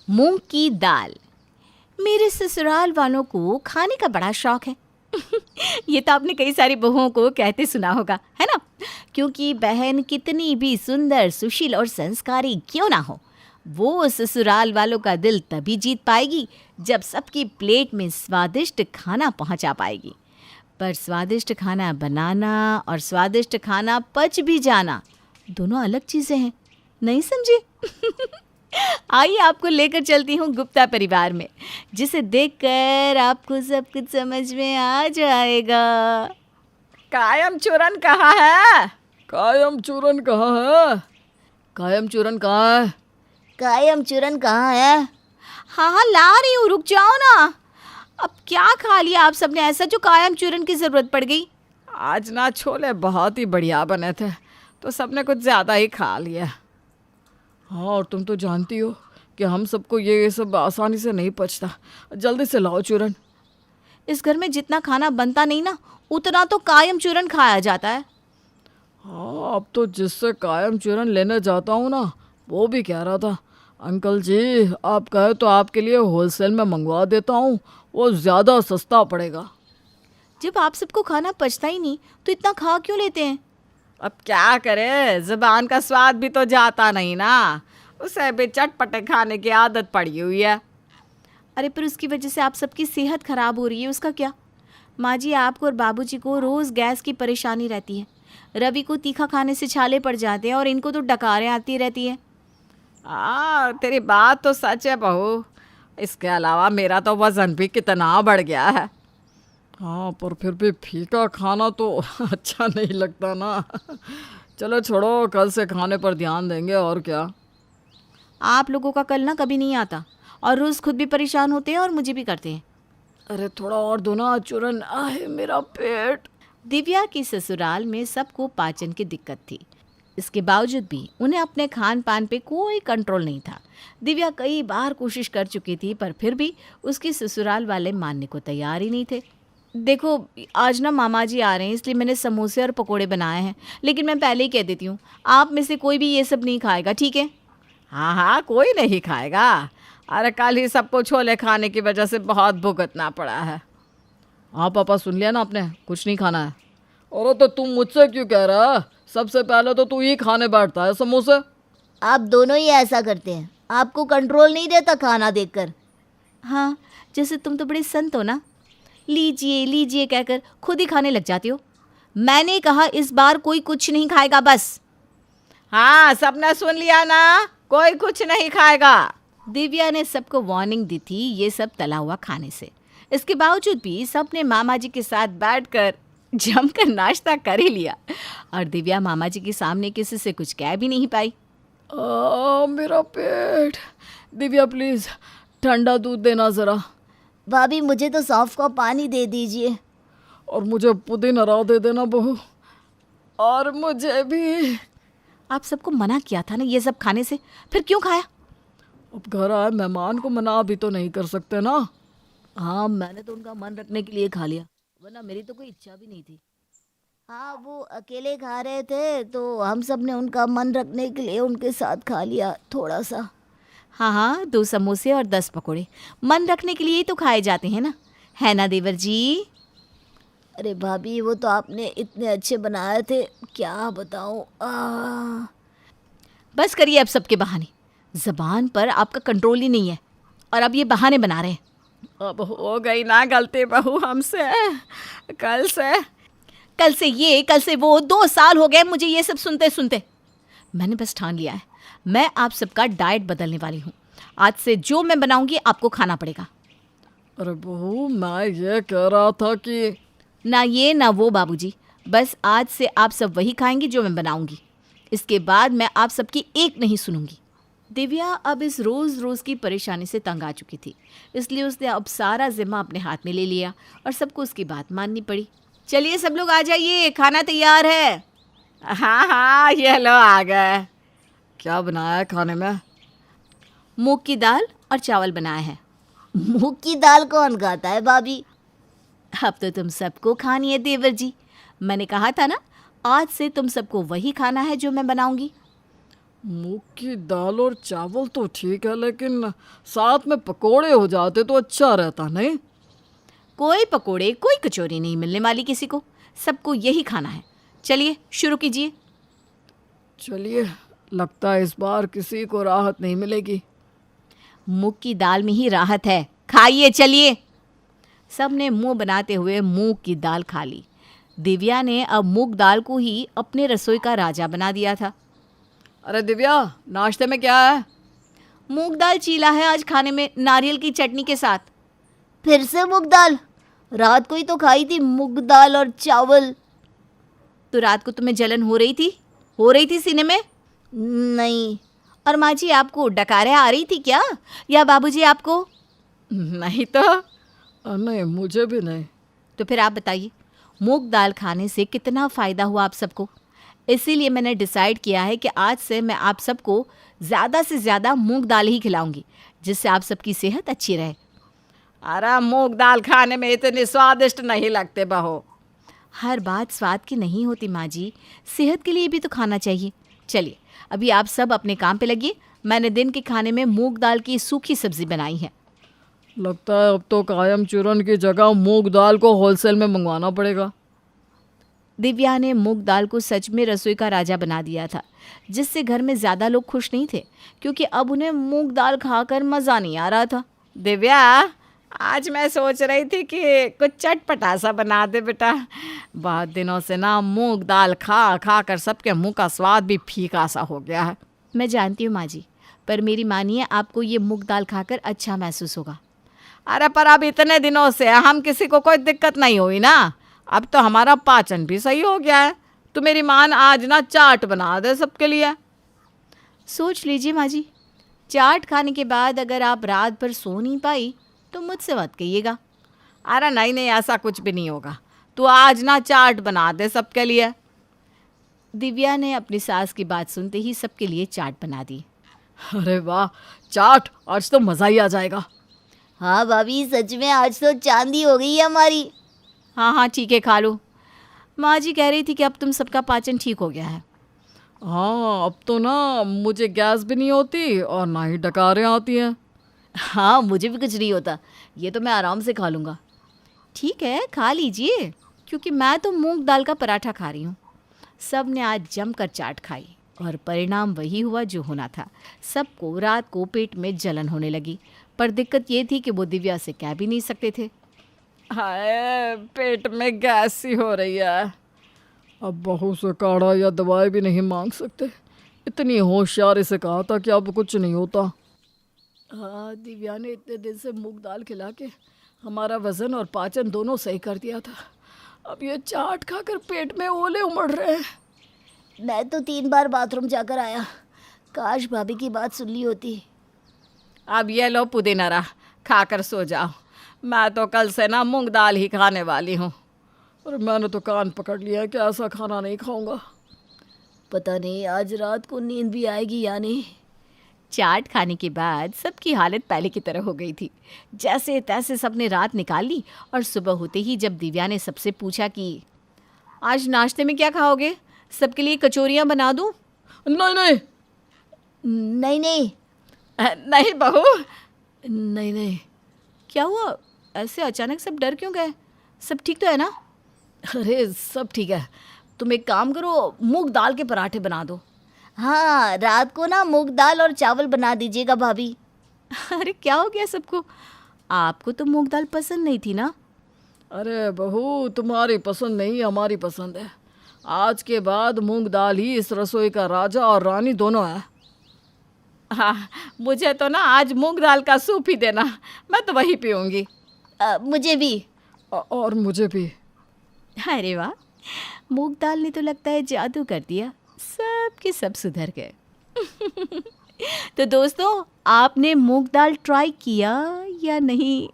मूंग की दाल। मेरे ससुराल वालों को खाने का बड़ा शौक है। ये तो आपने कई सारी बहुओं को कहते सुना होगा, है ना? क्योंकि बहन कितनी भी सुंदर, सुशील और संस्कारी क्यों ना हो, वो ससुराल वालों का दिल तभी जीत पाएगी जब सबकी प्लेट में स्वादिष्ट खाना पहुंचा पाएगी। पर स्वादिष्ट खाना बनाना और स्वादिष्ट खाना पच भी जाना दोनों अलग चीज़ें हैं, नहीं समझे? आइए आपको लेकर चलती हूँ गुप्ता परिवार में, जिसे देखकर आपको सब कुछ समझ में आ जाएगा। कायम चूरन कहाँ है? कायम चूरन कहाँ है? कायम चूरन कहाँ है? कायम चूरन कहाँ है? हाँ हाँ ला रही हूँ, रुक जाओ ना। अब क्या खा लिया आप सबने ऐसा जो कायम चूरन की ज़रूरत पड़ गई? आज ना छोले बहुत ही बढ़िया बने थे, तो सबने कुछ ज़्यादा ही खा लिया। हाँ, और तुम तो जानती हो कि हम सबको ये सब आसानी से नहीं पचता। जल्दी से लाओ चूरन। इस घर में जितना खाना बनता नहीं ना, उतना तो कायम चूरन खाया जाता है। हाँ, अब तो जिससे कायम चूरन लेने जाता हूँ ना, वो भी कह रहा था, अंकल जी आप कहे तो आपके लिए होलसेल में मंगवा देता हूँ, वो ज़्यादा सस्ता पड़ेगा। जब आप सबको खाना पचता ही नहीं तो इतना खा क्यों लेते हैं? अब क्या करे, ज़बान का स्वाद भी तो जाता नहीं ना, उसे भी चटपटे खाने की आदत पड़ी हुई है। अरे पर उसकी वजह से आप सबकी सेहत खराब हो रही है, उसका क्या? माँ जी, आपको और बाबूजी को रोज़ गैस की परेशानी रहती है। रवि को तीखा खाने से छाले पड़ जाते हैं और इनको तो डकारें आती रहती है। तेरी बात तो सच है बहू। इसके अलावा मेरा तो वज़न भी कितना बढ़ गया है। हाँ, पर फिर भी फीका खाना तो अच्छा नहीं लगता ना। चलो छोड़ो, कल से खाने पर ध्यान देंगे, और क्या। आप लोगों का कल ना कभी नहीं आता, और रोज़ खुद भी परेशान होते हैं और मुझे भी करते हैं। अरे थोड़ा और दो ना चूरन, आहे मेरा पेट। दिव्या की ससुराल में सबको पाचन की दिक्कत थी। इसके बावजूद भी उन्हें अपने खान पान पे कोई कंट्रोल नहीं था। दिव्या कई बार कोशिश कर चुकी थी, पर फिर भी उसके ससुराल वाले मानने को तैयार ही नहीं थे। देखो, आज ना मामा जी आ रहे हैं, इसलिए मैंने समोसे और पकोड़े बनाए हैं, लेकिन मैं पहले ही कह देती हूँ, आप में से कोई भी ये सब नहीं खाएगा, ठीक है? हाँ हाँ, कोई नहीं खाएगा। अरे कल ही सबको छोले खाने की वजह से बहुत भुगतना पड़ा है। हाँ पापा, सुन लिया ना आपने, कुछ नहीं खाना है। और तो तुम मुझसे क्यों कह रहा है? सबसे पहले तो तू ही खाने बैठता है समोसे। आप दोनों ही ऐसा करते हैं, आपको कंट्रोल नहीं देता खाना देखकर। हाँ, जैसे तुम तो बड़े संत हो ना, लीजिए लीजिए कहकर खुद ही खाने लग जाती हो। मैंने कहा इस बार कोई कुछ नहीं खाएगा, बस। हाँ, सबने सुन लिया ना, कोई कुछ नहीं खाएगा। दिव्या ने सबको वार्निंग दी थी ये सब तला हुआ खाने से। इसके बावजूद भी सबने मामा जी के साथ बैठकर जमकर नाश्ता कर ही लिया, और दिव्या मामा जी के सामने किसी से कुछ कह भी नहीं पाई। मेरा पेट। दिव्या प्लीज ठंडा दूध देना ज़रा। भाभी मुझे तो सौंफ का पानी दे दीजिए। और मुझे पुदीना राव दे देना बहू। और मुझे भी। आप सबको मना किया था ना ये सब खाने से, फिर क्यों खाया? अब घर आए मेहमान को मना भी तो नहीं कर सकते ना। हाँ, मैंने तो उनका मन रखने के लिए खा लिया, वरना मेरी तो कोई इच्छा भी नहीं थी। हाँ, वो अकेले खा रहे थे तो हम सब ने उनका मन रखने के लिए उनके साथ खा लिया थोड़ा सा। हाँ हाँ, 2 समोसे और 10 पकोड़े मन रखने के लिए ही तो खाए जाते हैं ना, है ना देवर जी? अरे भाभी, वो तो आपने इतने अच्छे बनाए थे, क्या बताऊँ। बस करिए अब सबके बहाने, ज़बान पर आपका कंट्रोल ही नहीं है, और अब ये बहाने बना रहे हैं। अब हो गई ना गलती बहू हमसे। कल से ये कल से वो, 2 साल हो गए मुझे ये सब सुनते सुनते। मैंने बस ठान लिया है, मैं आप सबका डाइट बदलने वाली हूँ। आज से जो मैं बनाऊंगी आपको खाना पड़ेगा। अरे बहू, मैं ये कह रहा था कि ना ये ना वो बाबूजी, बस आज से आप सब वही खाएंगे जो मैं बनाऊंगी। इसके बाद मैं आप सबकी एक नहीं सुनूंगी। दिव्या अब इस रोज़ रोज़ की परेशानी से तंग आ चुकी थी, इसलिए उसने अब सारा जिम्मा अपने हाथ में ले लिया और सबको उसकी बात माननी पड़ी। चलिए सब लोग आ जाइए, खाना तैयार है। हाँ हाँ, ये लो आ गए। क्या बनाया है खाने में? मूंग की दाल और चावल बनाए हैं। मूंग की दाल कौन खाता है भाभी? अब तो तुम सबको खानी है देवर जी, मैंने कहा था ना, आज से तुम सबको वही खाना है जो मैं बनाऊंगी। मूंग की दाल और चावल तो ठीक है, लेकिन साथ में पकोड़े हो जाते तो अच्छा रहता नहीं? कोई पकोड़े कोई कचौरी नहीं मिलने वाली किसी को, सबको यही खाना है। चलिए शुरू कीजिए। चलिए, लगता है इस बार किसी को राहत नहीं मिलेगी। मूंग की दाल में ही राहत है, खाइए चलिए। सबने मुंह बनाते हुए मूंग की दाल खा ली। दिव्या ने अब मूंग दाल को ही अपने रसोई का राजा बना दिया था। अरे दिव्या, नाश्ते में क्या है? मूंग दाल चीला है आज खाने में, नारियल की चटनी के साथ। फिर से मूंग दाल? रात को ही तो खाई थी मूंग दाल और चावल। तो रात को तुम्हें जलन हो रही थी सीने में? नहीं। और माँ जी आपको डकारें आ रही थी क्या, या बाबूजी आपको? नहीं तो। नहीं, मुझे भी नहीं। तो फिर आप बताइए, मूंग दाल खाने से कितना फ़ायदा हुआ आप सबको। इसीलिए मैंने डिसाइड किया है कि आज से मैं आप सबको ज़्यादा से ज़्यादा मूंग दाल ही खिलाऊंगी, जिससे आप सबकी सेहत अच्छी रहे। अरे मूंग दाल खाने में इतनी स्वादिष्ट नहीं लगते बहू। हर बात स्वाद की नहीं होती माँ जी, सेहत के लिए भी तो खाना चाहिए। चलिए अभी आप सब अपने काम पे लगिए। मैंने दिन के खाने में मूंग दाल की सूखी सब्जी बनाई है। लगता है अब तो कायम चूरन की जगह मूंग दाल को होलसेल में मंगवाना पड़ेगा। दिव्या ने मूंग दाल को सच में रसोई का राजा बना दिया था, जिससे घर में ज़्यादा लोग खुश नहीं थे, क्योंकि अब उन्हें मूंग दाल खाकर मज़ा नहीं आ रहा था। दिव्या, आज मैं सोच रही थी कि कुछ चटपटा सा बना दे बेटा। बहुत दिनों से ना मूंग दाल खा खा कर सबके मुंह का स्वाद भी फीका सा हो गया है। मैं जानती हूँ माँ जी, पर मेरी मानिए आपको ये मूंग दाल खाकर अच्छा महसूस होगा। अरे पर अब इतने दिनों से हम किसी को कोई दिक्कत नहीं हुई ना। अब तो हमारा पाचन भी सही हो गया है। तो मेरी मान आज ना चाट बना दे सबके लिए। सोच लीजिए माँ जी, चाट खाने के बाद अगर आप रात भर सो नहीं पाई तो मुझसे मत कहिएगा। अरे नहीं नहीं, ऐसा कुछ भी नहीं होगा। तू आज ना चाट बना दे सबके लिए। दिव्या ने अपनी सास की बात सुनते ही सबके लिए चाट बना दी। अरे वाह, चाट! आज तो मज़ा ही आ जाएगा। हाँ भाभी, सच में आज तो चांदी हो गई है हमारी। हाँ हाँ ठीक है, खा लो। माँ जी कह रही थी कि अब तुम सबका पाचन ठीक हो गया है। हाँ, अब तो ना मुझे गैस भी नहीं होती और ना ही डकारें आती हैं। हाँ, मुझे भी कुछ नहीं होता, ये तो मैं आराम से खा लूँगा। ठीक है, खा लीजिए, क्योंकि मैं तो मूंग दाल का पराठा खा रही हूँ। सब ने आज जमकर चाट खाई और परिणाम वही हुआ जो होना था। सबको रात को पेट में जलन होने लगी, पर दिक्कत ये थी कि वो दिव्या से कह भी नहीं सकते थे। हाय, पेट में गैस सी हो रही है। अब बहू से काढ़ा या दवाई भी नहीं मांग सकते। इतनी होशियारी से कहा था कि अब कुछ नहीं होता। हाँ, दिव्या ने इतने दिन से मूंग दाल खिला के हमारा वजन और पाचन दोनों सही कर दिया था। अब ये चाट खाकर पेट में ओले उमड़ रहे हैं। मैं तो 3 बार बाथरूम जाकर आया। काश भाभी की बात सुन ली होती। अब ये लो पुदीना रहा, खाकर सो जाओ। मैं तो कल से ना मूंग दाल ही खाने वाली हूँ। और मैंने तो कान पकड़ लिया है कि ऐसा खाना नहीं खाऊंगा। पता नहीं आज रात को नींद भी आएगी या नहीं। चाट खाने के बाद सबकी हालत पहले की तरह हो गई थी। जैसे तैसे सबने रात निकाल ली और सुबह होते ही जब दिव्या ने सबसे पूछा कि आज नाश्ते में क्या खाओगे, सबके लिए कचौरियाँ बना दूँ? नहीं नहीं नहीं नहीं नहीं बहू, नहीं नहीं। क्या हुआ, ऐसे अचानक सब डर क्यों गए? सब ठीक तो है ना? अरे सब ठीक है, तुम एक काम करो, मूंग दाल के पराठे बना दो। हाँ, रात को ना मूंग दाल और चावल बना दीजिएगा भाभी। अरे क्या हो गया सबको? आपको तो मूंग दाल पसंद नहीं थी ना? अरे बहू, तुम्हारी पसंद नहीं हमारी पसंद है। आज के बाद मूंग दाल ही इस रसोई का राजा और रानी दोनों है। हाँ, मुझे तो ना आज मूंग दाल का सूप ही देना, मैं तो वही पीऊँगी। मुझे भी। और मुझे भी। अरे वाह, मूंग दाल ने तो लगता है जादू कर दिया, सब के सब सुधर गए। तो दोस्तों, आपने मूंग दाल ट्राई किया या नहीं?